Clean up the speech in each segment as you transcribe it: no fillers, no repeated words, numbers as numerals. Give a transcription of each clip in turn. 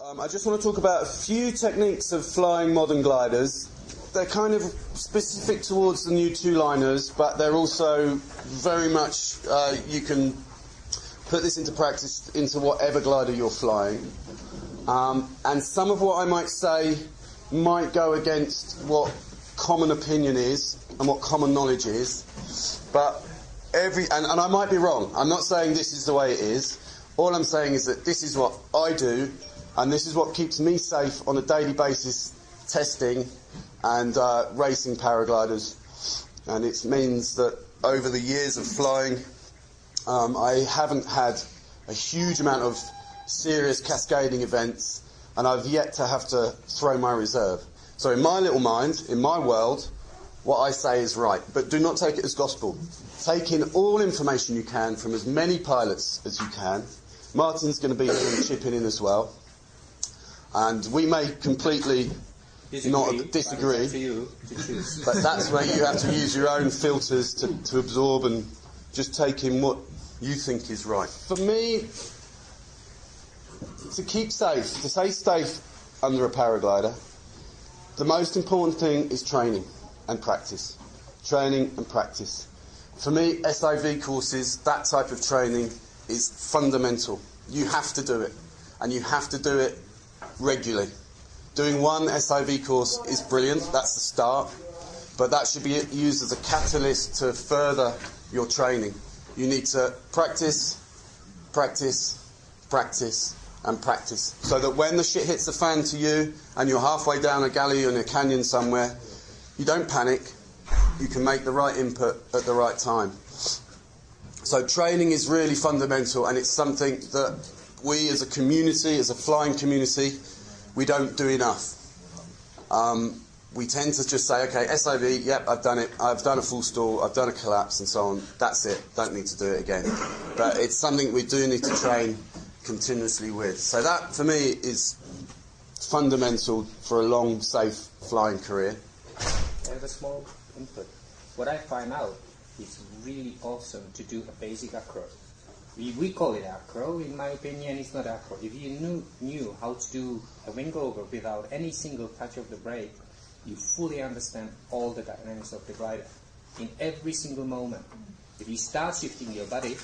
I just want to talk about a few techniques of flying modern gliders. They're kind of specific towards the new two-liners, but they're also very much, you can put this into practice into whatever glider you're flying. And some of what I might say might go against what common opinion is and what common knowledge is, but and I might be wrong. I'm not saying this is the way it is. All I'm saying is that this is what I do, and this is what keeps me safe on a daily basis testing and racing paragliders. And it means that over the years of flying, I haven't had a huge amount of serious cascading events, and I've yet to have to throw my reserve. So in my little mind, in my world, what I say is right, but do not take it as gospel. Take in all information you can from as many pilots as you can. Martin's going to be here and chipping in as well. And we may completely disagree, to you to choose. But that's where you have to use your own filters to absorb and just take in what you think is right. For me, to keep safe, to stay safe under a paraglider, the most important thing is training and practice. Training and practice. For me, SIV courses, that type of training is fundamental. You have to do it, and you have to do it regularly. Doing one SIV course is brilliant, that's the start, but that should be used as a catalyst to further your training. You need to practice, practice, practice, and practice, so that when the shit hits the fan to you and you're halfway down a galley or in a canyon somewhere, you don't panic, you can make the right input at the right time. So training is really fundamental, and it's something that we as a community, as a flying community, we don't do enough. We tend to just say, okay, SIV, yep, I've done it, I've done a full stall, I've done a collapse and so on, that's it, don't need to do it again. But it's something we do need to train continuously with. So that, for me, is fundamental for a long, safe flying career. I have a small input. What I find out is really awesome to do a basic acro. We call it acro. In my opinion, it's not acro. If you knew how to do a wing over without any single touch of the brake, you fully understand all the dynamics of the glider in every single moment. If you start shifting your body,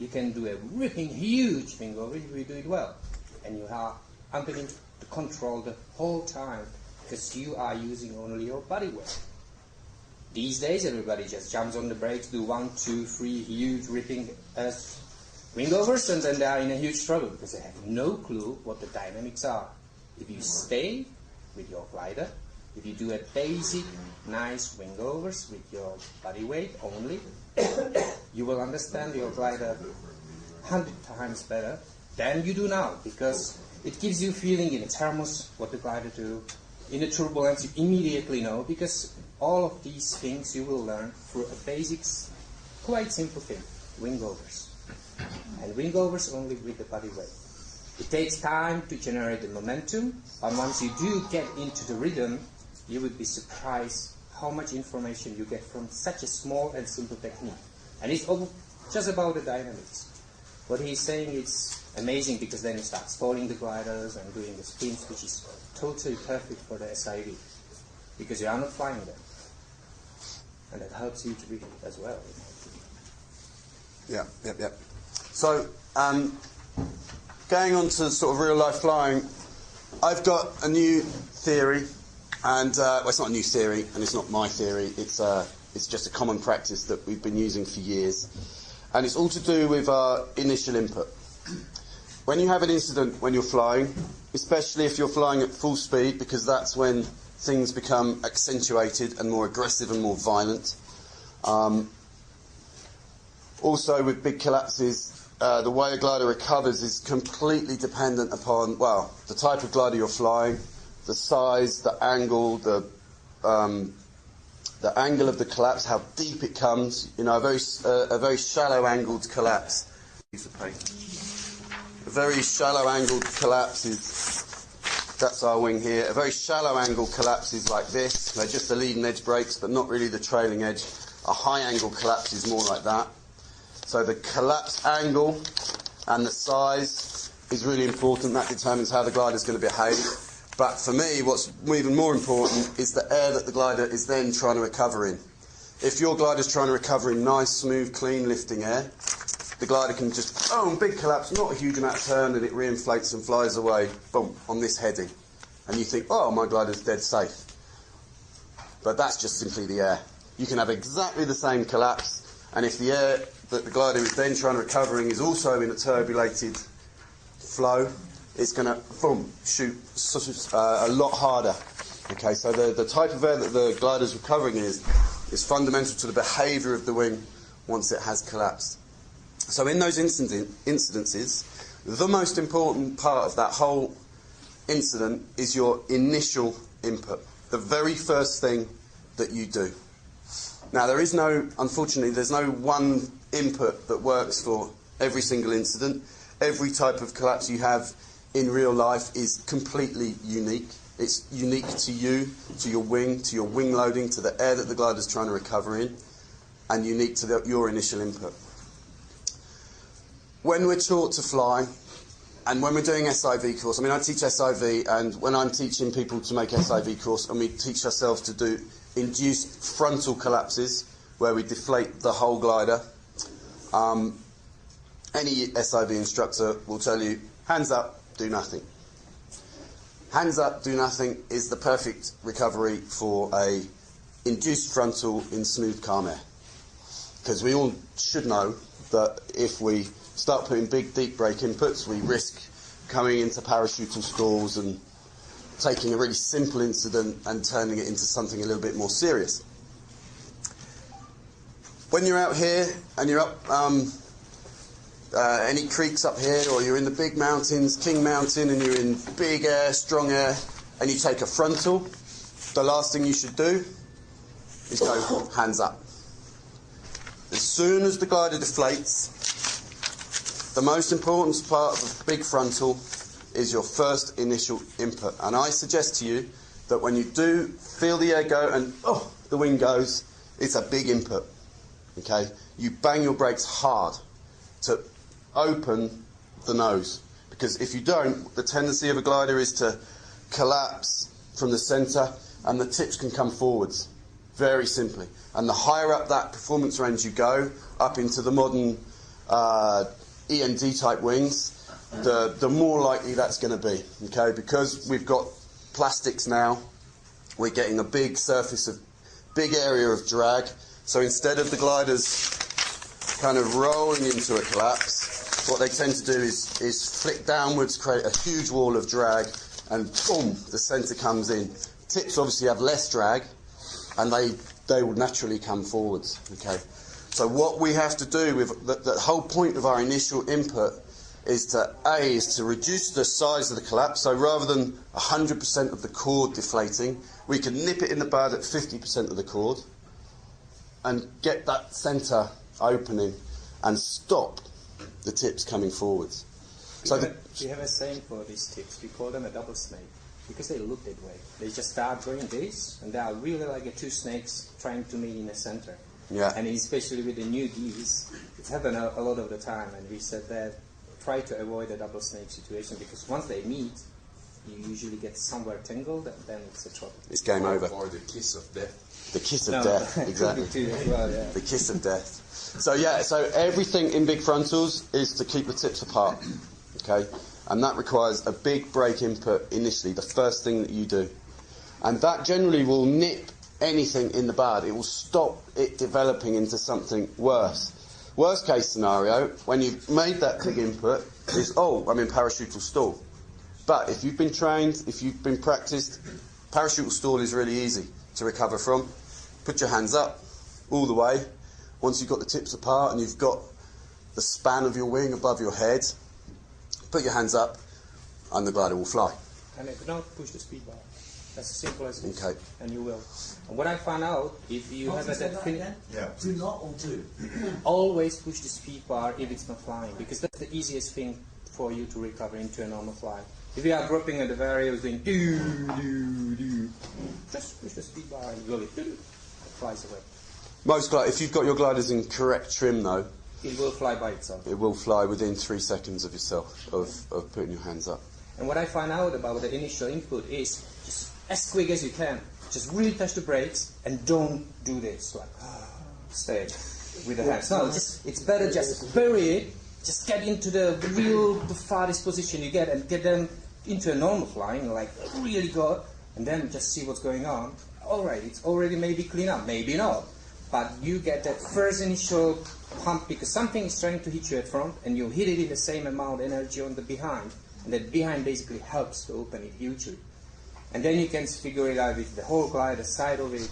you can do a ripping huge wing over if you do it well, and you are under the control the whole time because you are using only your body weight. These days, everybody just jumps on the brakes, do 1, 2, 3 huge ripping wing overs, and then they are in a huge trouble because they have no clue what the dynamics are. If you stay with your glider, if you do a basic, nice wing overs with your body weight only, you will understand your glider 100 times better than you do now, because it gives you feeling in a thermos what the glider do. In a turbulence, you immediately know, because all of these things you will learn through a basic, quite simple thing, wing overs. And wing overs only with the body weight. It takes time to generate the momentum, and once you do get into the rhythm, you would be surprised how much information you get from such a small and simple technique. And it's all just about the dynamics. What he's saying is amazing, because then you start stalling the gliders and doing the spins, which is totally perfect for the SIV, because you are not flying them. And that helps you to read it as well. Yeah. So, going on to sort of real life flying, I've got a new theory, and well, it's not a new theory, and it's not my theory. It's just a common practice that we've been using for years, and it's all to do with our initial input. When you have an incident when you're flying, especially if you're flying at full speed, because that's when things become accentuated and more aggressive and more violent. Also, with big collapses, the way a glider recovers is completely dependent upon, well, the type of glider you're flying, the size, the angle, the angle of the collapse, how deep it comes. You know, a very shallow angled collapse. A very shallow angled collapse is, that's our wing here. A very shallow angle collapse is like this. They're just the leading edge brakes, but not really the trailing edge. A high angle collapse is more like that. So the collapse angle and the size is really important. That determines how the glider is going to behave. But for me, what's even more important is the air that the glider is then trying to recover in. If your glider is trying to recover in nice, smooth, clean lifting air, the glider can just, boom, big collapse, not a huge amount of turn, and it reinflates and flies away, boom, on this heading. And you think, oh, my glider's dead safe. But that's just simply the air. You can have exactly the same collapse, and if the air that the glider is then trying to recover in is also in a turbulated flow, it's going to, boom, shoot a lot harder. Okay, so the type of air that the glider's recovering is fundamental to the behaviour of the wing once it has collapsed. So in those incidences, the most important part of that whole incident is your initial input, the very first thing that you do. Now, unfortunately, there's no one input that works for every single incident. Every type of collapse you have in real life is completely unique. It's unique to you, to your wing loading, to the air that the glider's trying to recover in, and unique to your initial input. When we're taught to fly, and when we're doing SIV course, I mean, I teach SIV, and when I'm teaching people to make SIV course, and we teach ourselves to do induced frontal collapses, where we deflate the whole glider, any SIV instructor will tell you, hands up, do nothing. Hands up, do nothing is the perfect recovery for a induced frontal in smooth, calm air. Because we all should know that if we start putting big, deep brake inputs, we risk coming into parachutal stalls and taking a really simple incident and turning it into something a little bit more serious. When you're out here and you're up any creeks up here, or you're in the big mountains, King Mountain, and you're in big air, strong air, and you take a frontal, the last thing you should do is go hands up. As soon as the glider deflates, the most important part of a big frontal is your first initial input. And I suggest to you that when you do feel the air go and the wing goes, it's a big input. Okay? You bang your brakes hard to open the nose. Because if you don't, the tendency of a glider is to collapse from the centre and the tips can come forwards. Very simply. And the higher up that performance range you go, up into the modern END type wings, the more likely that's going to be. Okay, because we've got plastics now, we're getting a big area of drag. So instead of the gliders kind of rolling into a collapse, what they tend to do is flick downwards, create a huge wall of drag, and boom, the centre comes in. Tips obviously have less drag, and they will naturally come forwards. Okay. So what we have to do with the whole point of our initial input is to reduce the size of the collapse. So rather than 100% of the chord deflating, we can nip it in the bud at 50% of the chord and get that centre opening and stop the tips coming forwards. We have a saying for these tips. We call them a double snake because they look that way. They just start doing this, and they are really like two snakes trying to meet in the centre. Yeah. And especially with the new geese, it's happened a lot of the time, and we said that try to avoid a double snake situation, because once they meet, you usually get somewhere tangled, and then it's a trouble. It's game over. Or the kiss of death. The kiss of death, exactly. Well, yeah. The kiss of death. So everything in big frontals is to keep the tips apart, okay? And that requires a big brake input initially, the first thing that you do. And that generally will nip anything in the bud. It will stop it developing into something worse. Worst case scenario, when you've made that big input, is, I'm in parachutal stall. But if you've been trained, if you've been practiced, parachutal stall is really easy to recover from. Put your hands up all the way. Once you've got the tips apart and you've got the span of your wing above your head, put your hands up and the glider will fly. And do not push the speed bar. That's as simple as this. Okay. And you will. And what I found out, if you have Do not or do? always push the speed bar if it's not flying, because that's the easiest thing for you to recover into a normal flight. If you are dropping at the variables doing do, just push the speed bar and go it flies away. Most gliders, if you've got your gliders in correct trim though, It will fly by itself. It will fly within 3 seconds of yourself, of putting your hands up. And what I find out about the initial input is just as quick as you can, just really touch the brakes and don't do this, like, stay with the hands. No, it's better just bury it, just get into the farthest position you get and get them into a normal flying, like really good, and then just see what's going on. All right, it's already maybe clean up, maybe not, but you get that first initial pump because something is trying to hit you at front and you hit it in the same amount of energy on the behind, and that behind basically helps to open it hugely. And then you can figure it out with the whole glide, the side of it,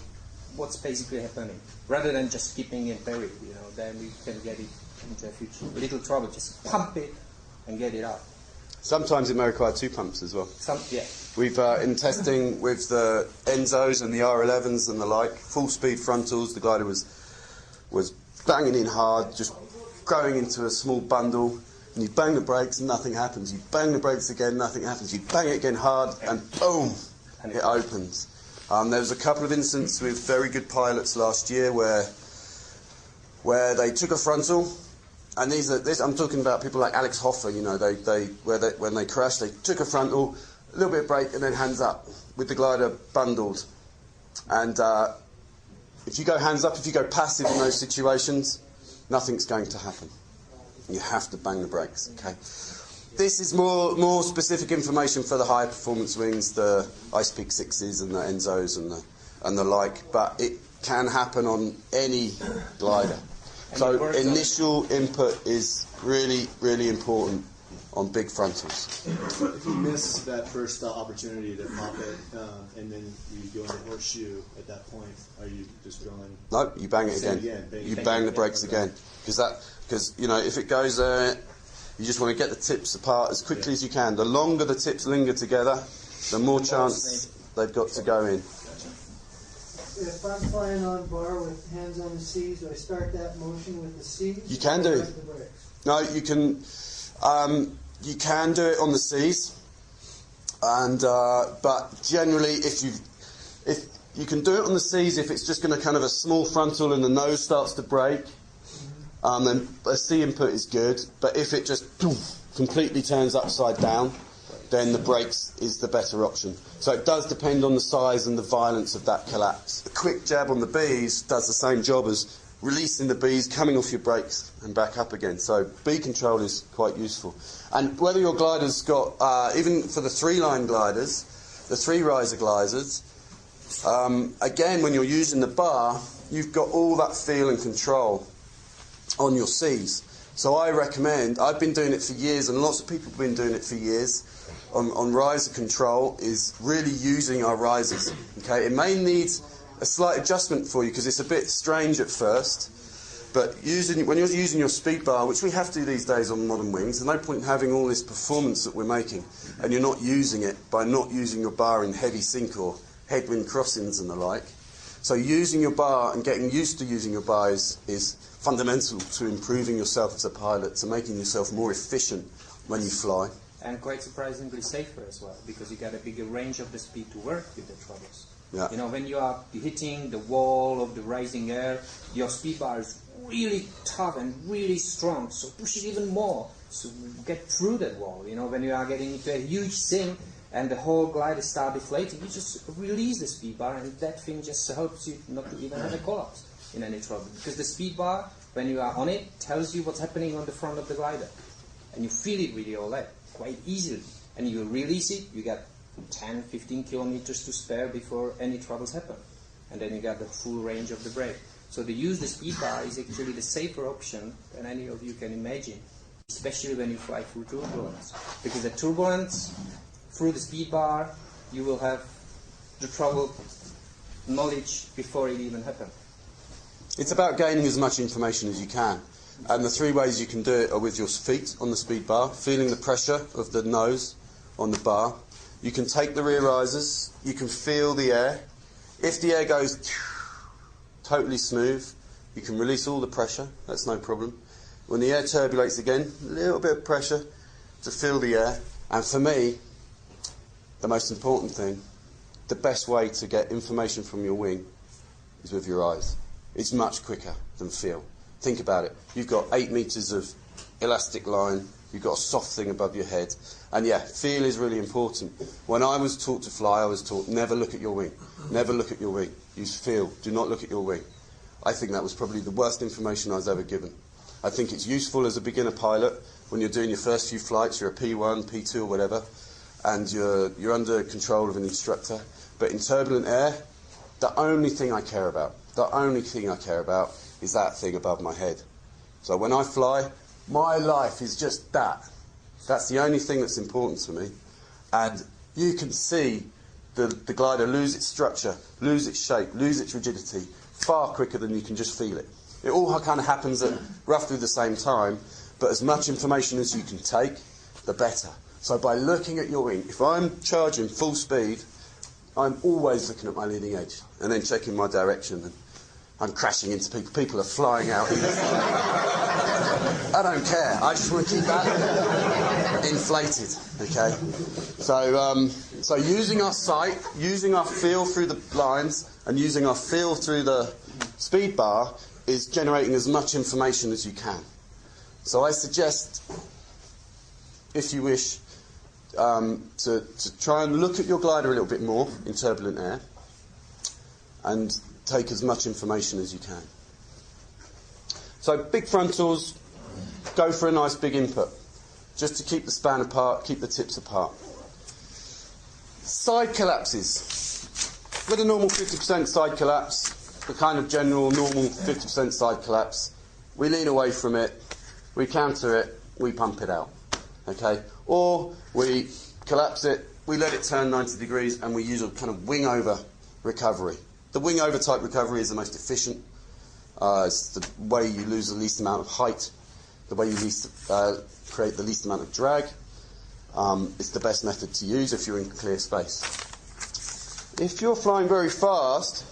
what's basically happening, rather than just keeping it buried, you know, then we can get it into a little trouble. Just pump it and get it out. Sometimes it may require 2 pumps as well. Yeah. We've, in testing with the Enzos and the R11s and the like, full speed frontals, the glider was banging in hard, just going into a small bundle, and you bang the brakes and nothing happens. You bang the brakes again, nothing happens. You bang it again hard and boom, it opens. There was a couple of instances with very good pilots last year where they took a frontal, and I'm talking about people like Alex Hoffer, you know, when they crashed, they took a frontal, a little bit of brake and then hands up with the glider bundled. And if you go hands up, if you go passive in those situations, nothing's going to happen. You have to bang the brakes, okay? This is more specific information for the high performance wings, the Ice Peak 6s and the Enzos and the like, but it can happen on any glider. So initial input is really, really important on big frontals. If you miss that first opportunity to pop it, and then you go into horseshoe at that point, are you just going? No, you bang it again. You bang the brakes again, because you know, if it goes there, you just want to get the tips apart as quickly as you can. The longer the tips linger together, the more chance they've got to go in. If I'm flying on bar with hands on the C's, do I start that motion with the C's? You can do. No, you can. You can do it on the C's, and but generally, if you can do it on the C's, if it's just going to kind of a small frontal and the nose starts to break, then a C input is good. But if it just completely turns upside down, then the brakes is the better option. So it does depend on the size and the violence of that collapse. A quick jab on the B's does the same job as releasing the B's, coming off your brakes and back up again. So B control is quite useful. And whether your glider's got, even for the 3-line gliders, the 3-riser gliders, again, when you're using the bar, you've got all that feel and control on your C's. So I recommend, I've been doing it for years, and lots of people have been doing it for years, on riser control, is really using our risers. Okay, it may need a slight adjustment for you because it's a bit strange at first, but when you're using your speed bar, which we have to do these days on modern wings, there's no point in having all this performance that we're making and you're not using it by not using your bar in heavy sink or headwind crossings and the like. So using your bar and getting used to using your bar is fundamental to improving yourself as a pilot, to making yourself more efficient when you fly. And quite surprisingly safer as well, because you got a bigger range of the speed to work with the throttles. Yeah. You know, when you are hitting the wall of the rising air, your speed bar is really tough and really strong, so push it even more to get through that wall. You know, when you are getting into a huge sink and the whole glider starts deflating, you just release the speed bar, and that thing just helps you not to even have a collapse in any trouble. Because the speed bar, when you are on it, tells you what's happening on the front of the glider. And you feel it with your leg quite easily. And you release it, you got 10, 15 kilometers to spare before any troubles happen. And then you got the full range of the brake. So to use the speed bar is actually the safer option than any of you can imagine, especially when you fly through turbulence. Because the turbulence, through the speed bar, you will have the trouble knowledge before it even happens. It's about gaining as much information as you can. And the 3 ways you can do it are with your feet on the speed bar, feeling the pressure of the nose on the bar. You can take the rear risers, you can feel the air. If the air goes totally smooth, you can release all the pressure, that's no problem. When the air turbulates again, a little bit of pressure to feel the air. And for me, the most important thing, the best way to get information from your wing is with your eyes. It's much quicker than feel. Think about it. You've got 8 meters of elastic line. You've got a soft thing above your head. And yeah, feel is really important. When I was taught to fly, I was taught never look at your wing. Never look at your wing. Use feel. Do not look at your wing. I think that was probably the worst information I was ever given. I think it's useful as a beginner pilot when you're doing your first few flights, you're a P1, P2 or whatever, and you're under control of an instructor. But in turbulent air, the only thing I care about is that thing above my head. So when I fly, my life is just that. That's the only thing that's important to me. And you can see the glider lose its structure, lose its shape, lose its rigidity far quicker than you can just feel it. It all kind of happens at roughly the same time, but as much information as you can take, the better. So by looking at your wing, if I'm charging full speed, I'm always looking at my leading edge and then checking my direction. And I'm crashing into people. People are flying out. I don't care. I just want to keep that inflated. Okay. So using our sight, using our feel through the lines, and using our feel through the speed bar is generating as much information as you can. So I suggest, if you wish, to try and look at your glider a little bit more in turbulent air and take as much information as you can. So big frontals, go for a nice big input, just to keep the span apart, keep the tips apart. Side collapses. With a normal 50% side collapse, the kind of general normal 50% side collapse, we lean away from it, we counter it, we pump it out. Okay? Or we collapse it, we let it turn 90 degrees, and we use a kind of wing over recovery. The wing over type recovery is the most efficient. It's the way you lose the least amount of height, the way you create the least amount of drag. It's the best method to use if you're in clear space. If you're flying very fast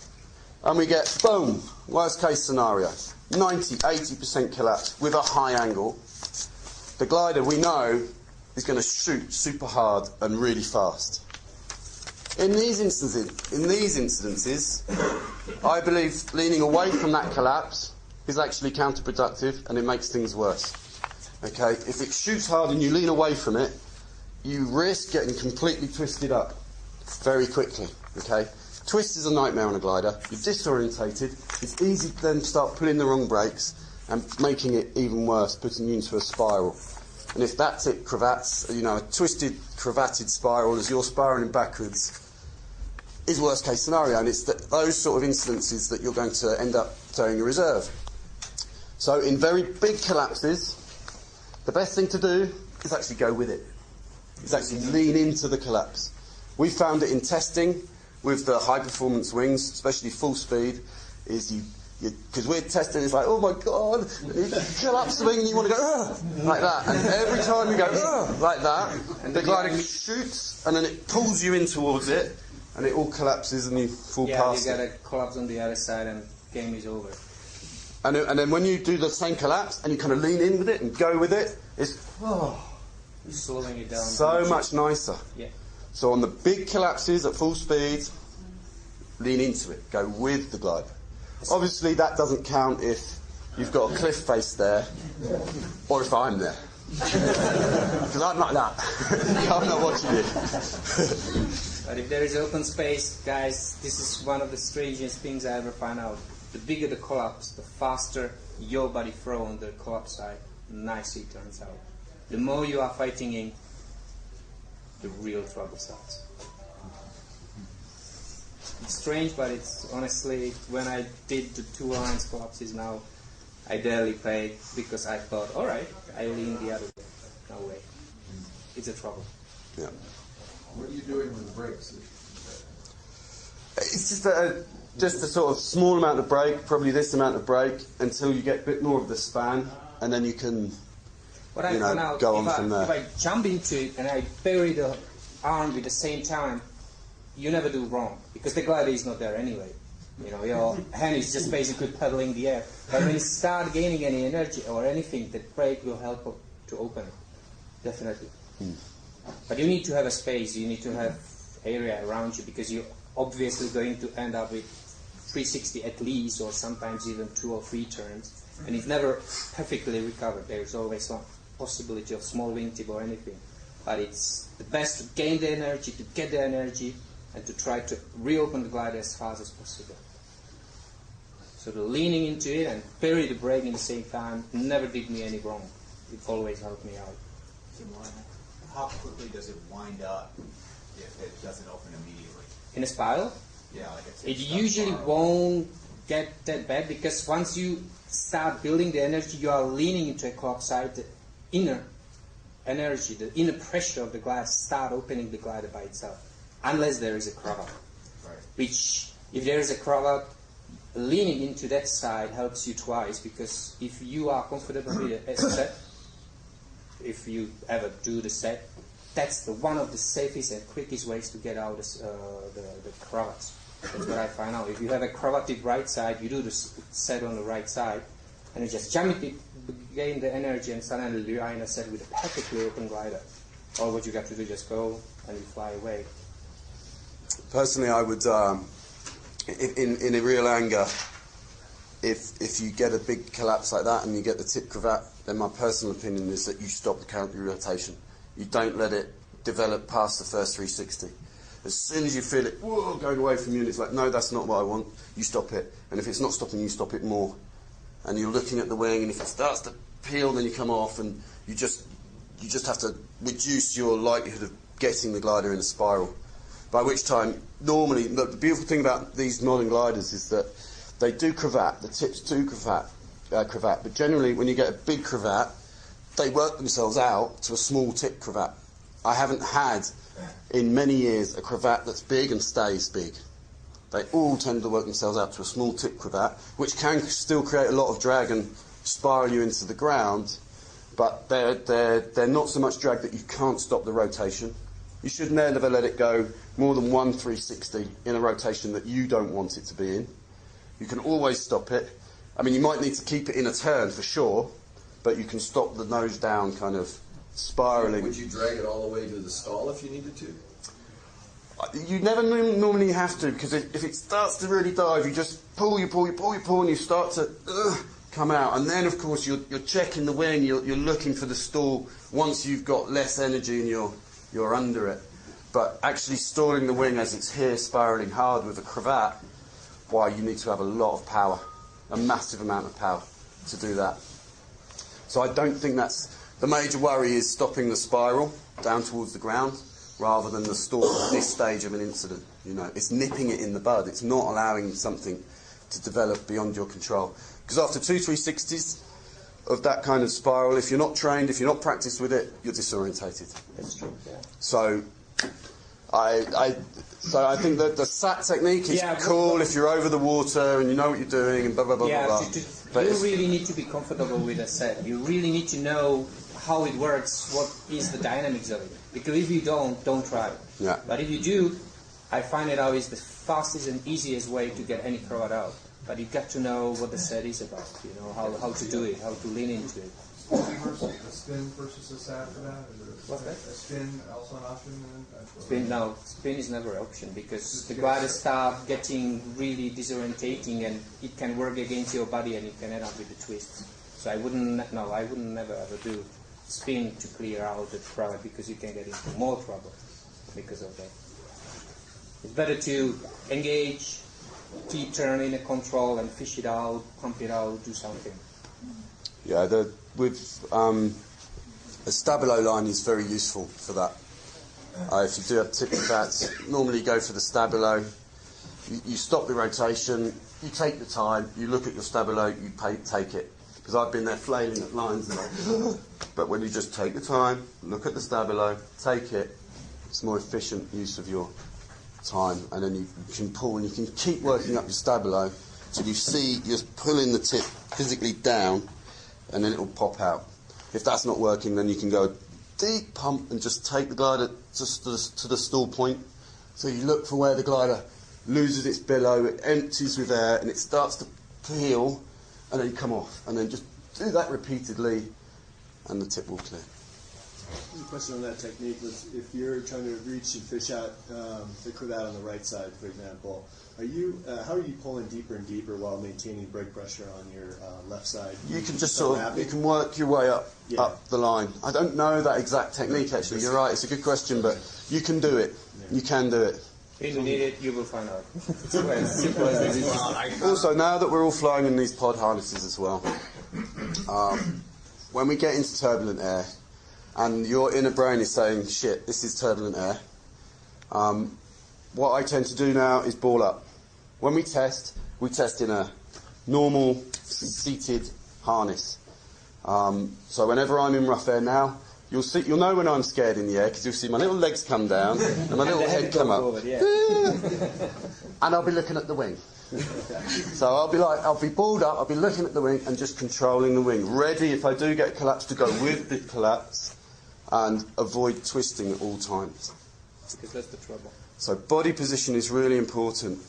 and we get, boom, worst case scenario, 90, 80% collapse with a high angle, the glider, we know, is going to shoot super hard and really fast. In these instances, I believe leaning away from that collapse is actually counterproductive, and it makes things worse. Okay, if it shoots hard and you lean away from it, you risk getting completely twisted up very quickly. Okay, twist is a nightmare on a glider. You're disorientated. It's easy to then start pulling the wrong brakes and making it even worse, putting you into a spiral. And if that tip cravats, a twisted, cravatted spiral as you're spiraling backwards, is worst case scenario, and it's those sort of incidences that you're going to end up towing a reserve. So in very big collapses, the best thing to do is actually go with it. Is actually lean into the collapse. We found it in testing with the high performance wings, especially full speed, is because we're testing, it's like, oh my god, and you collapse the wing and you want to go like that, and every time you go like that, the glider shoots and then it pulls you in towards it, and it all collapses and you fall past it. Yeah, you get a collapse on the other side and game is over. And then when you do the same collapse and you kind of lean in with it and go with it, it's you're slowing it down. So much nicer. Yeah. So on the big collapses at full speed, lean into it. Go with the glider. Obviously that doesn't count if you've got a cliff face there, or if I'm there. Because I'm like that. I'm not watching you. But if there is open space, guys, this is one of the strangest things I ever found out. The bigger the collapse, the faster your body throw on the collapse side, the nicer it turns out. The more you are fighting in, the real trouble starts. It's strange, but it's honestly, when I did the 2 lines collapses now, I barely played because I thought, alright, I lean the other way. No way. It's a trouble. Yeah. What are you doing with the brakes? It's just a sort of small amount of brake, probably this amount of brake, until you get a bit more of the span, and then you can go on from there. If I jump into it and I bury the arm at the same time, you never do wrong, because the glider is not there anyway. Your hand is just basically pedaling the air. But when you start gaining any energy or anything, the brake will help to open it. Definitely. But you need to have a space, you need to have area around you, because you're obviously going to end up with 360 at least, or sometimes even 2 or 3 turns. and it's never perfectly recovered. There's always some possibility of small wingtip or anything, but it's the best to gain the energy, to get the energy, and to try to reopen the glider as fast as possible. So the leaning into it and bury the brake in the same time never did me any wrong. It always helped me out. How quickly does it wind up if it doesn't open immediately? In a spiral, Yeah, like it usually won't get that bad, because once you start building the energy, you are leaning into a collapse side. The inner energy, the inner pressure of the glider start opening the glider by itself, unless there is a cravat. Right. Which, if there is a cravat, leaning into that side helps you twice, because if you are comfortable with a set, if you ever do the set, that's one of the safest and quickest ways to get out the cravats. That's what I find out. If you have a cravated right side, you do the set on the right side, and you just jump it, gain the energy, and suddenly you are in a set with a perfectly open glider. All what you got to do is just go and you fly away. Personally, I would, in a real anger, if you get a big collapse like that and you get the tip cravat, then my personal opinion is that you stop the counter rotation. You don't let it develop past the first 360. As soon as you feel it going away from you, and it's like, no, that's not what I want, you stop it. And if it's not stopping, you stop it more. And you're looking at the wing, and if it starts to peel, then you come off, and you just have to reduce your likelihood of getting the glider in a spiral. By which time, normally, the beautiful thing about these modern gliders is that they do cravat, the tips do cravat, but generally when you get a big cravat, they work themselves out to a small tip cravat. I haven't had, in many years, a cravat that's big and stays big. They all tend to work themselves out to a small tip cravat, which can still create a lot of drag and spiral you into the ground, but they're not so much drag that you can't stop the rotation. You should never let it go more than 1 360 in a rotation that you don't want it to be in. You can always stop it. I mean, you might need to keep it in a turn for sure, but you can stop the nose down kind of spiralling. Would you drag it all the way to the stall if you needed to? You never normally have to, because if it starts to really dive, you just pull, and you start to come out. And then, of course, you're checking the wing, you're looking for the stall once you've got less energy and you're under it. But actually stalling the wing as it's here spiralling hard with a cravat, why, you need to have a lot of power, a massive amount of power to do that. So I don't think that's... The major worry is stopping the spiral down towards the ground rather than the stall at this stage of an incident. You know, it's nipping it in the bud. It's not allowing something to develop beyond your control. Because after 2 360s of that kind of spiral, if you're not trained, if you're not practiced with it, you're disorientated. That's true, yeah. So I think that the sat technique is cool if you're over the water and you know what you're doing and blah, blah, blah, blah, blah. You really need to be comfortable with a set. You really need to know how it works, what is the dynamics of it. Because if you don't try it. Yeah. But if you do, I find it out is the fastest and easiest way to get any cravat out. But you got to know what the set is about, you know, how to do it, how to lean into it. A spin versus a sat for that? What's that? A spin also an option then? Spin is never an option, because the gliders start getting really disorientating and it can work against your body and it can end up with the twists. So I wouldn't never ever do spin to clear out the cravat, because you can get into more trouble because of that. It's better to engage, keep turning a control and fish it out, pump it out, do something. Yeah, a stabilo line is very useful for that. If you do have tip cravats, normally you go for the stabilo. You stop the rotation, you take the time, you look at your stabilo, you take it. Because I've been there flailing at lines, and like, but when you just take the time, look at the stabilo, take it, it's more efficient use of your time, and then you can pull and you can keep working up your stabilo till you see you're pulling the tip physically down, and then it will pop out. If that's not working, then you can go deep pump and just take the glider just to the stall point. So you look for where the glider loses its billow, it empties with air, and it starts to peel, and then come off. And then just do that repeatedly, and the tip will clear. A question on that technique was if you're trying to reach and fish out the cravat on the right side, for example, are you how are you pulling deeper and deeper while maintaining brake pressure on your left side? You can just sort of, you can work your way up the line. I don't know that exact technique actually. You're right. It's a good question, but you can do it. You can do it. If you need it, you will find out. It's as simple as it is. Also, now that we're all flying in these pod harnesses as well, when we get into turbulent air, and your inner brain is saying, shit, this is turbulent air, what I tend to do now is ball up. When we test in a normal seated harness. So whenever I'm in rough air now, you'll know when I'm scared in the air, because you'll see my little legs come down and my little head come up. Forward, yeah. And I'll be looking at the wing. So I'll be balled up, I'll be looking at the wing and just controlling the wing. Ready, if I do get collapse, to go with the collapse and avoid twisting at all times. Because that's the trouble. So body position is really important.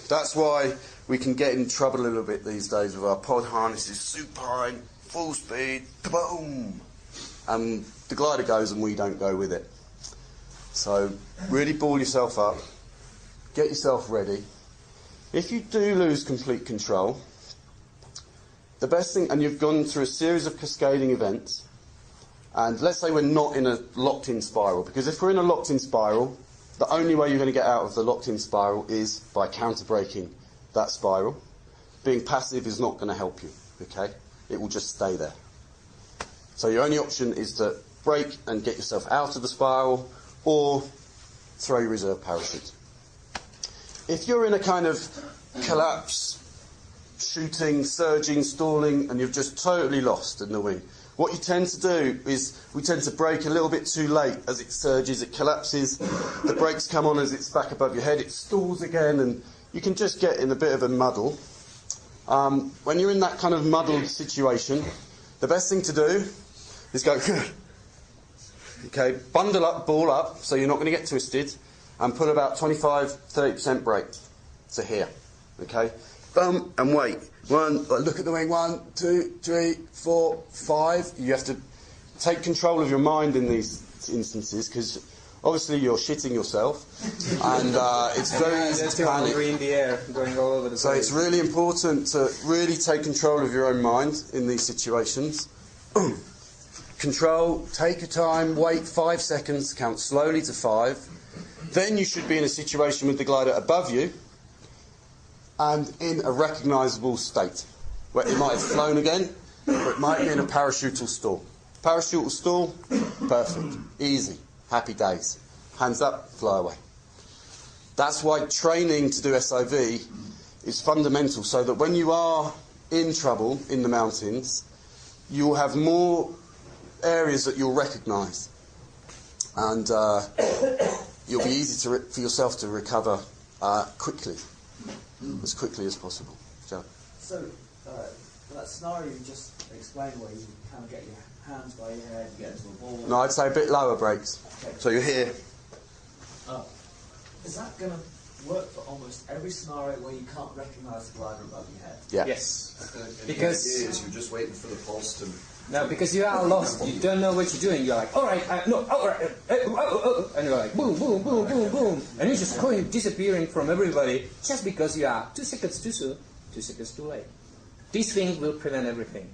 That's why we can get in trouble a little bit these days with our pod harnesses supine, full speed, boom! And the glider goes and we don't go with it. So really ball yourself up, get yourself ready. If you do lose complete control, the best thing, and you've gone through a series of cascading events, and let's say we're not in a locked-in spiral, because if we're in a locked-in spiral, the only way you're going to get out of the locked-in spiral is by counter-braking that spiral. Being passive is not going to help you, okay? It will just stay there. So your only option is to brake and get yourself out of the spiral, or throw your reserve parachute. If you're in a kind of collapse, shooting, surging, stalling, and you've just totally lost in the wing, what you tend to do is we tend to brake a little bit too late as it surges, it collapses, the brakes come on as it's back above your head, it stalls again, and you can just get in a bit of a muddle. When you're in that kind of muddled situation, the best thing to do is go, okay, bundle up, ball up, so you're not going to get twisted, and put about 25-30% brake to here, okay? Boom, and wait. Look at the wing, 1, 2, 3, 4, 5. You have to take control of your mind in these instances, because obviously you're shitting yourself, and it's very easy to panic. In the air, going all over the place. So it's really important to really take control of your own mind in these situations. Control, take your time, wait 5 seconds, count slowly to 5. Then you should be in a situation with the glider above you and in a recognisable state, where it might have flown again, or it might be in a parachutal stall. Parachutal stall, perfect, easy, happy days. Hands up, fly away. That's why training to do SIV is fundamental, so that when you are in trouble in the mountains, you'll have more areas that you'll recognise, and you'll be easy for yourself to recover quickly, as quickly as possible. Joe? So, that scenario you just explained, where you kind of get your hands by your head, you get into a ball. No, I'd say a bit lower brakes. Okay. So you're here. Is that going to work for almost every scenario where you can't recognise the glider above your head? Yeah. Yes. Because you're just waiting for the pulse to... No, because you are lost. You don't know what you're doing. You're like, all right, no, all right, and you're like, boom, boom, boom, boom, boom, and you're just going disappearing from everybody just because you are 2 seconds too soon, 2 seconds too late. These things will prevent everything.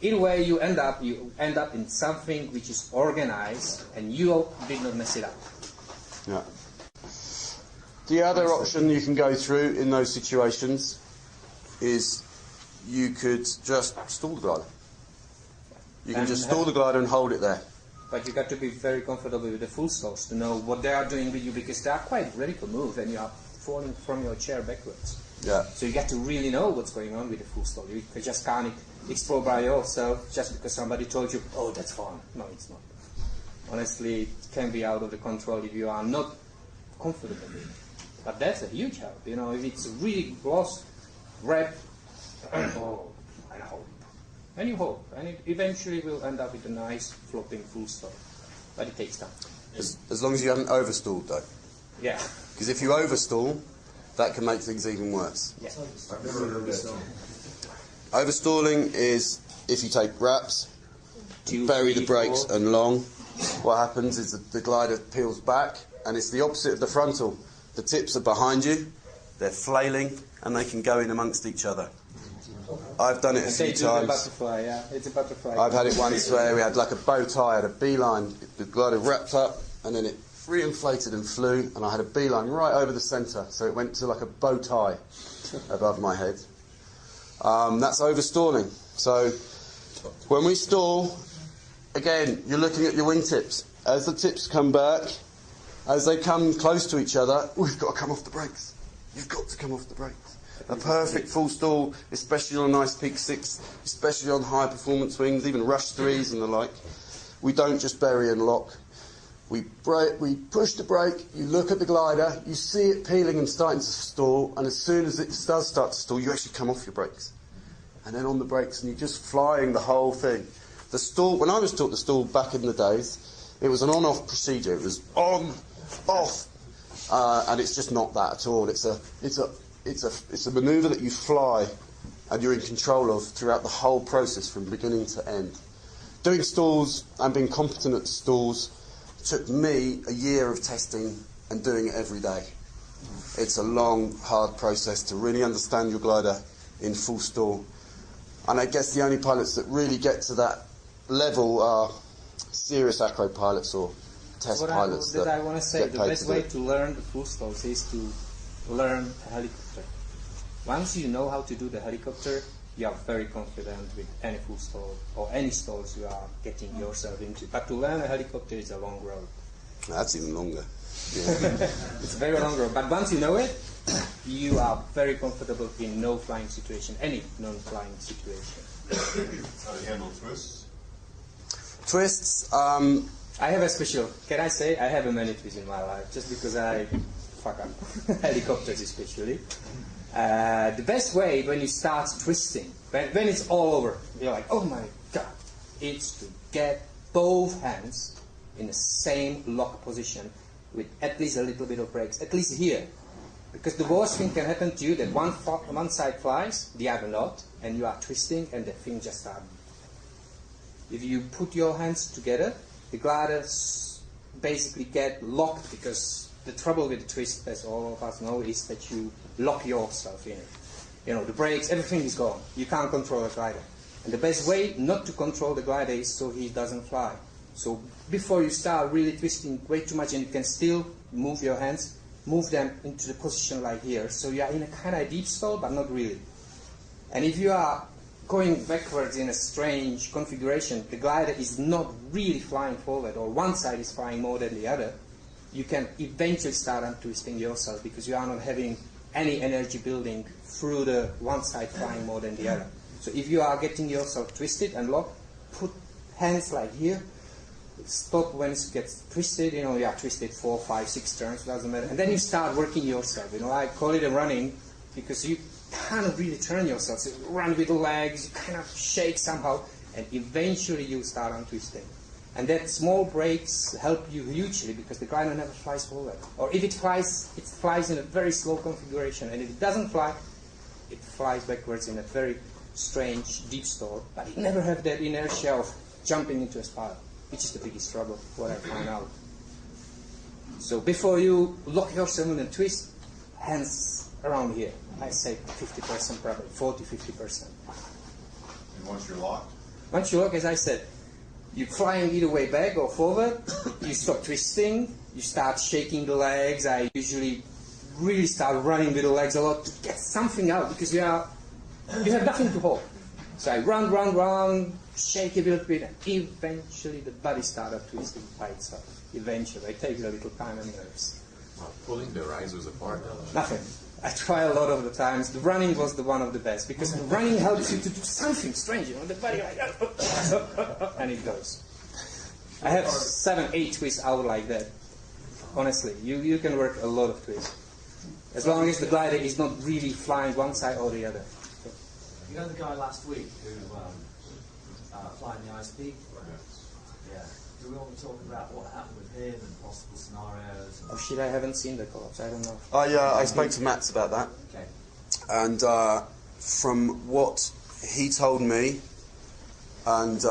Either way, you end up in something which is organized, and you did not mess it up. Yeah. The other option you can go through in those situations is you could just stall the glider. You can just stall the glider and hold it there. But you got to be very comfortable with the full stalls to know what they are doing with you, because they are quite ready to move and you are falling from your chair backwards. Yeah. So you got to really know what's going on with the full stall. You just can't explore by yourself just because somebody told you, oh, that's fine. No, it's not. Honestly, it can be out of the control if you are not comfortable with it. But that's a huge help. You know, if it's really lost, grab, and hold, and hope. And you hope, and it eventually will end up with a nice flopping full stop. But it takes time. As long as you haven't overstalled, though. Yeah. Because if you overstall, that can make things even worse. Yeah. I've never heard that. Overstalling is if you take wraps, bury the 3, brakes 4. and long, what happens is that the glider peels back, and it's the opposite of the frontal. The tips are behind you, they're flailing, and they can go in amongst each other. I've done it a few times. Butterfly, yeah. It's a butterfly. I've had it once where we had like a bow tie, had a beeline, the glider wrapped up, and then it reinflated and flew, and I had a beeline right over the centre, so it went to like a bow tie above my head. That's overstalling. So when we stall, again, you're looking at your wingtips. As the tips come back, as they come close to each other, we've got to come off the brakes. You've got to come off the brakes. A perfect full stall, especially on a nice peak 6, especially on high performance wings, even rush 3s and the like. We don't just bury and lock. We push the brake, you look at the glider, you see it peeling and starting to stall, and as soon as it does start to stall, you actually come off your brakes. And then on the brakes, and you're just flying the whole thing. The stall, when I was taught the stall back in the days, it was an on-off procedure. It was on, off, and it's just not that at all. It's a manoeuvre that you fly, and you're in control of throughout the whole process from beginning to end. Doing stalls and being competent at stalls took me a year of testing and doing it every day. It's a long, hard process to really understand your glider in full stall. And I guess the only pilots that really get to that level are serious acro pilots or test pilots. I want to say the best way to learn the full stalls is to learn a helicopter. Once you know how to do the helicopter, you are very confident with any full stall or any stalls you are getting yourself into. But to learn a helicopter is a long road. That's even longer. Yeah. It's a very long road. But once you know it, you are very comfortable in no flying situation, any non-flying situation. How do you handle twists? Twists. I have a special. Can I say I have many twists in my life just because I fuck up helicopters especially. The best way when you start twisting, when it's all over, you're like, oh my god, it's to get both hands in the same lock position with at least a little bit of brakes, at least here. Because the worst thing can happen to you that one side flies, the other not, and you are twisting and the thing just starts. If you put your hands together, the gliders basically get locked, because the trouble with the twist, as all of us know, is that you lock yourself in it. You know, the brakes, everything is gone. You can't control the glider. And the best way not to control the glider is so he doesn't fly. So before you start really twisting way too much, and you can still move your hands, move them into the position like here. So you are in a kind of deep stall, but not really. And if you are going backwards in a strange configuration, the glider is not really flying forward, or one side is flying more than the other, you can eventually start untwisting yourself, because you are not having any energy building through the one side flying more than the other. So if you are getting yourself twisted and locked, put hands like here, stop when it gets twisted, you know, you are twisted 4, 5, 6 turns, doesn't matter, and then you start working yourself. You know, I call it a running, because you kind of really turn yourself. So you run with the legs, you kind of shake somehow, and eventually you start untwisting. And that small brakes help you hugely, because the glider never flies forward. Or if it flies in a very slow configuration, and if it doesn't fly, it flies backwards in a very strange deep stall, but it never has that inertia of jumping into a spiral, which is the biggest trouble, what I found out. So before you lock yourself in a twist, hands around here. I say 50%, probably 40-50%. And once you're locked? Once you lock, as I said, you're flying either way back or forward, you stop twisting, you start shaking the legs. I usually really start running with the legs a lot to get something out, because you have nothing to hold. So I run, shake a little bit, and eventually the body started twisting by itself. Eventually, it takes a little time and nerves. Pulling the risers apart. Nothing. I try a lot of the times. The running was the one of the best, because the running helps you to do something strange. You know, the body like and it goes. I have 7, 8 twists out like that. Honestly, you can work a lot of twists, as long as the glider is not really flying one side or the other. You know the guy last week who flying the ISP? Yeah. Do we want to talk about what happened with him and possible scenarios? Oh shit, I haven't seen the collapse. I don't know. I spoke to Mats about that. Okay. And from what he told me, and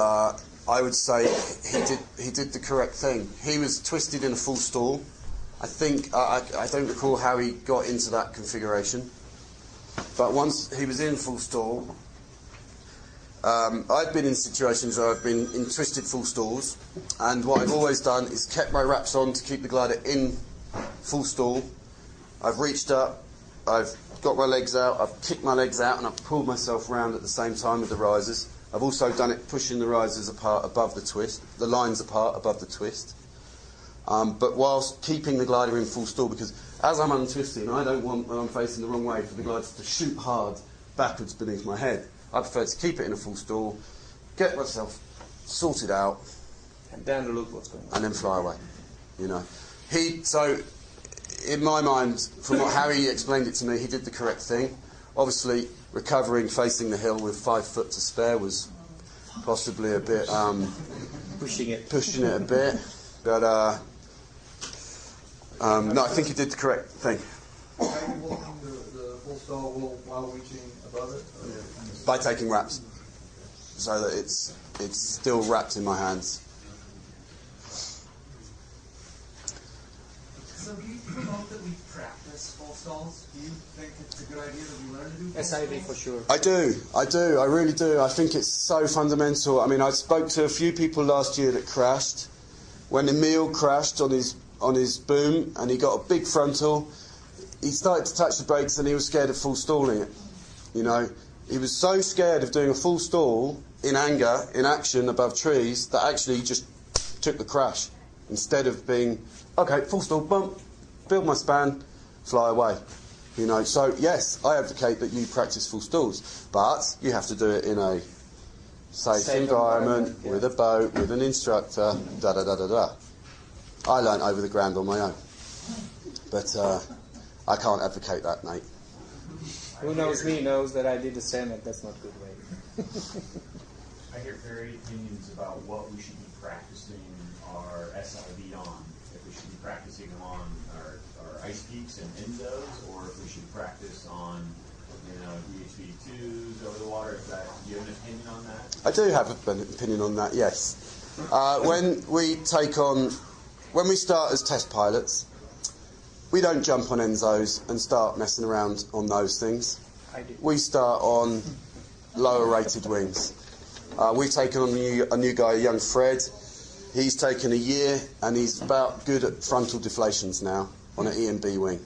I would say he did the correct thing. He was twisted in a full stall. I think I don't recall how he got into that configuration, but once he was in full stall, I've been in situations where I've been in twisted full stalls, and what I've always done is kept my wraps on to keep the glider in full stall. I've reached up, I've got my legs out, I've kicked my legs out, and I've pulled myself round at the same time with the risers. I've also done it pushing the risers apart above the twist, the lines apart above the twist, but whilst keeping the glider in full stall, because as I'm untwisting, I don't want, when I'm facing the wrong way, for the glider to shoot hard backwards beneath my head. I prefer to keep it in a full stall, get myself sorted out, and then look what's going on, and then fly away. You know, so in my mind, from how he explained it to me, he did the correct thing. Obviously, recovering facing the hill with 5 foot to spare was possibly a bit pushing it a bit, but no, I think he did the correct thing. Are you holding the full stall while reaching above it? By taking wraps, so that it's still wrapped in my hands. So do you promote that we practice full stalls? Do you think it's a good idea that we learn to do full SIV stalls? for sure. I really do. I think it's so fundamental. I mean, I spoke to a few people last year that crashed. When Emil crashed on his boom and he got a big frontal, he started to touch the brakes and he was scared of full stalling it. You know, he was so scared of doing a full stall in anger, in action above trees, that actually he just took the crash instead of being, okay, full stall, bump, build my span, fly away. You know, so yes, I advocate that you practice full stalls, but you have to do it in a safe environment, yeah, with a boat, with an instructor, da-da-da-da-da. I learnt over the ground on my own, but I can't advocate that, Nate. Who knows me knows that I did the same, and that's not a good way. I hear varied opinions about what we should be practicing our SIV on. If we should be practicing them on our ice peaks and enzos, or if we should practice on, DHV2s over the water. Do you have an opinion on that? I do have an opinion on that, yes. When we start as test pilots, we don't jump on enzos and start messing around on those things. We start on lower rated wings. We've taken on a new guy, young Fred. He's taken a year and he's about good at frontal deflations now on an E and B wing.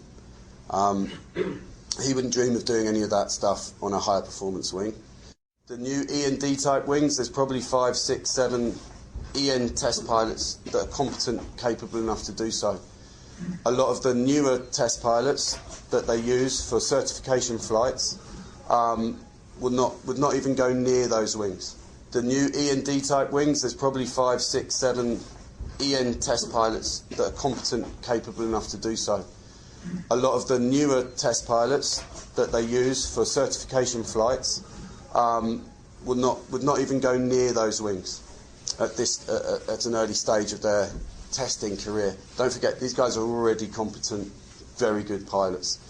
He wouldn't dream of doing any of that stuff on a higher performance wing. The new E and D type wings, there's probably 5, 6, 7 EN test pilots that are competent, capable enough to do so. A lot of the newer test pilots that they use for certification flights would not even go near those wings. The new E and D type wings, there's probably 5, 6, 7 EN test pilots that are competent, capable enough to do so. A lot of the newer test pilots that they use for certification flights would not even go near those wings at an early stage of their testing career. Don't forget, these guys are already competent, very good pilots.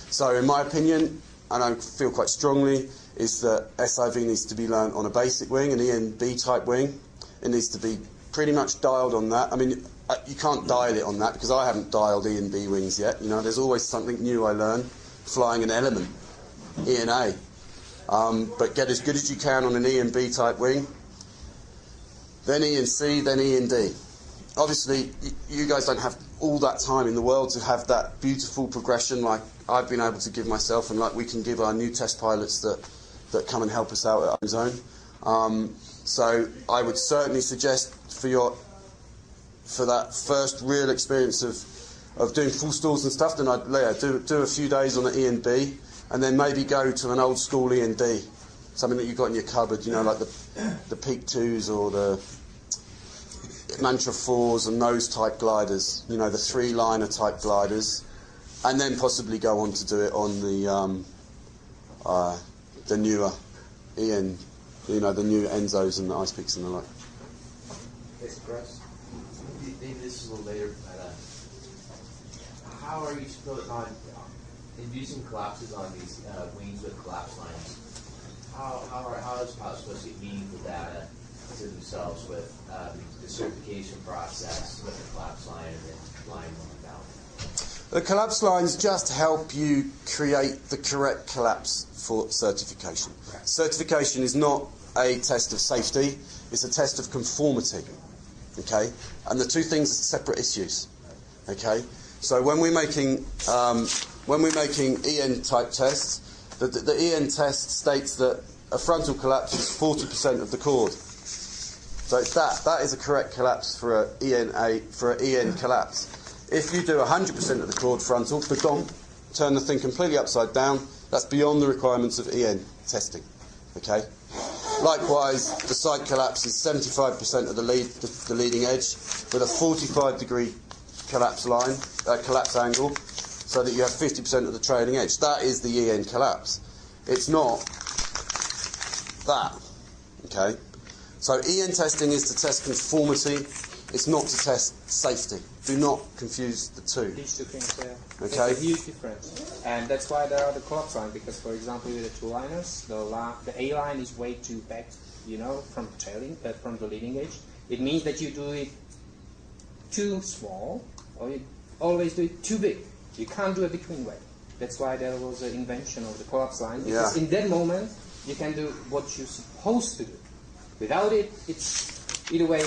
So in my opinion, and I feel quite strongly, is that SIV needs to be learnt on a basic wing, an ENB type wing. It needs to be pretty much dialed on that. I mean, you can't dial it on that because I haven't dialed E and B wings yet. You know, there's always something new I learn flying an element, E and A. But get as good as you can on an E and B type wing, then E and C, then E and D. Obviously, you guys don't have all that time in the world to have that beautiful progression like I've been able to give myself and like we can give our new test pilots that come and help us out at Ozone. So I would certainly suggest for that first real experience of doing full stalls and stuff, then I'd do a few days on the E and B, and then maybe go to an old school E and D, something that you've got in your cupboard, you know, like the Peak 2s or the Mantra 4s and those type gliders, you know, the 3-liner type gliders, and then possibly go on to do it on the newer EN, you know, the new Enzos and the Ice Peaks and the like. Yes, Chris. Maybe this is a little later, but how are you supposed on inducing collapses on these wings with collapse lines? How is pilot supposed to get meaningful data to themselves with the certification process with the collapse line and then line one down? The collapse lines just help you create the correct collapse for certification. Right. Certification is not a test of safety, it's a test of conformity. Okay? And the two things are separate issues. Okay? So when we're making EN type tests, the EN test states that a frontal collapse is 40% of the chord. So it's that is a correct collapse for an EN collapse. If you do 100% of the chord frontal, turn the thing completely upside down, that's beyond the requirements of EN testing. Okay? Likewise, the side collapse is 75% of the leading edge with a 45-degree collapse line, collapse angle, so that you have 50% of the trailing edge. That is the EN collapse. It's not that. Okay? So EN testing is to test conformity. It's not to test safety. Do not confuse the two. These two things, yeah. Okay. There's a huge difference. And that's why there are the collapse lines, because, for example, with the two-liners, the A line is way too back, from the leading edge. It means that you do it too small, or you always do it too big. You can't do a between way. That's why there was an invention of the collapse line, because in that moment, you can do what you're supposed to do. Without it, it's either way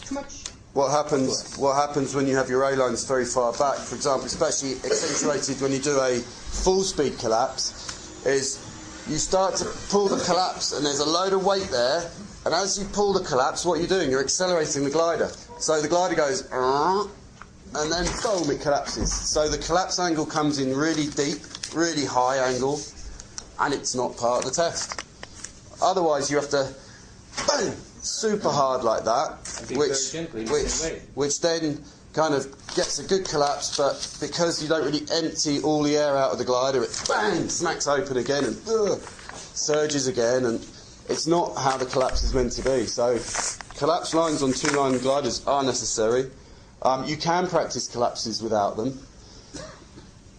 too much. What happens when you have your A lines very far back, for example, especially accentuated when you do a full speed collapse, is you start to pull the collapse and there's a load of weight there, and as you pull the collapse, what you're doing, you're accelerating the glider. So the glider goes, and then boom, it collapses. So the collapse angle comes in really deep, really high angle, and it's not part of the test. Otherwise you have to, boom, super hard like that, which then kind of gets a good collapse, but because you don't really empty all the air out of the glider, it bang, smacks open again and surges again, and it's not how the collapse is meant to be. So collapse lines on two-line gliders are necessary. You can practice collapses without them,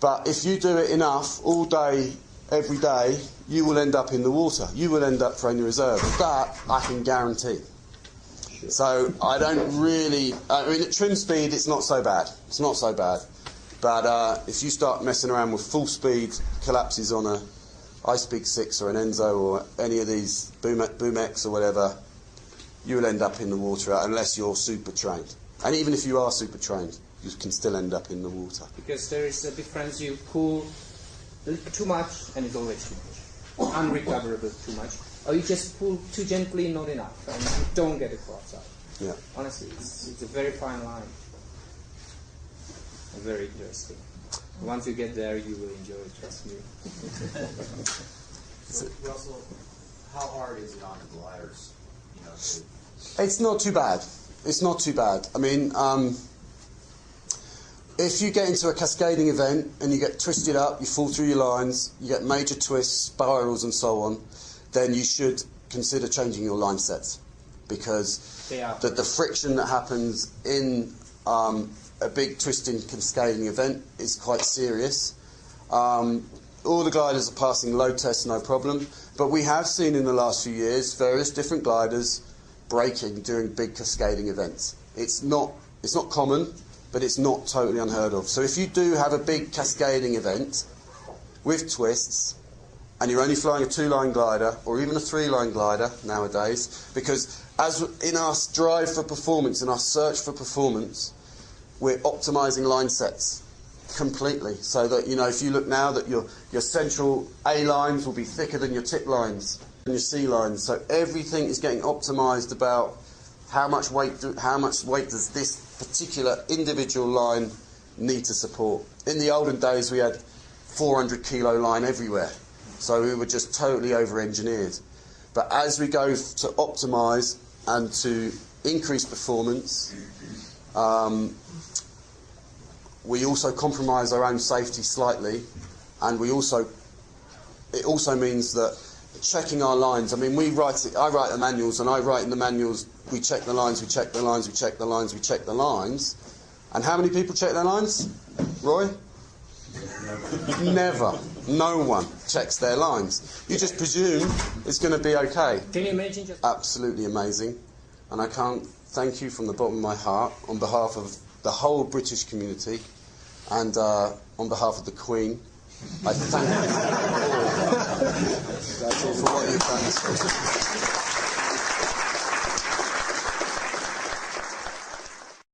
but if you do it enough all day, every day, you will end up in the water. You will end up throwing your reserve. That I can guarantee. So I don't really... I mean, at trim speed, it's not so bad. It's not so bad. But if you start messing around with full speed collapses on a iSpeak 6 or an Enzo or any of these Boom X or whatever, you will end up in the water unless you're super trained. And even if you are super trained, you can still end up in the water. Because there is a difference. You pull too much, and it's always too much. Unrecoverable too much. Or you just pull too gently, not enough, and you don't get a collapse out. Yeah. Honestly, it's a very fine line. And very interesting. Once you get there, you will enjoy it, trust me. So, Russell, how hard is it on the gliders? It's not too bad. It's not too bad. I mean, if you get into a cascading event and you get twisted up, you fall through your lines, you get major twists, spirals and so on, then you should consider changing your line sets, because the friction that happens in a big twisting cascading event is quite serious. All the gliders are passing load tests, no problem, but we have seen in the last few years various different gliders breaking during big cascading events. It's not common, but it's not totally unheard of. So if you do have a big cascading event with twists, and you're only flying a two-line glider, or even a three-line glider nowadays, because as in our drive for performance, in our search for performance, we're optimizing line sets completely, so that, if you look now, that your central A lines will be thicker than your tip lines and your C lines. So everything is getting optimized about how much weight does this particular individual line need to support. In the olden days, we had 400 kilo line everywhere, so we were just totally over-engineered. But as we go to optimize and to increase performance, we also compromise our own safety slightly, and it also means that checking our lines, I mean, I write the manuals, and I write in the manuals, we check the lines, we check the lines, we check the lines, we check the lines. And how many people check their lines? Roy? Never. No one checks their lines. You just presume it's going to be okay. Can you imagine just... Absolutely amazing. and I can't thank you from the bottom of my heart on behalf of the whole British community and on behalf of the Queen. I thank you all for what you've done.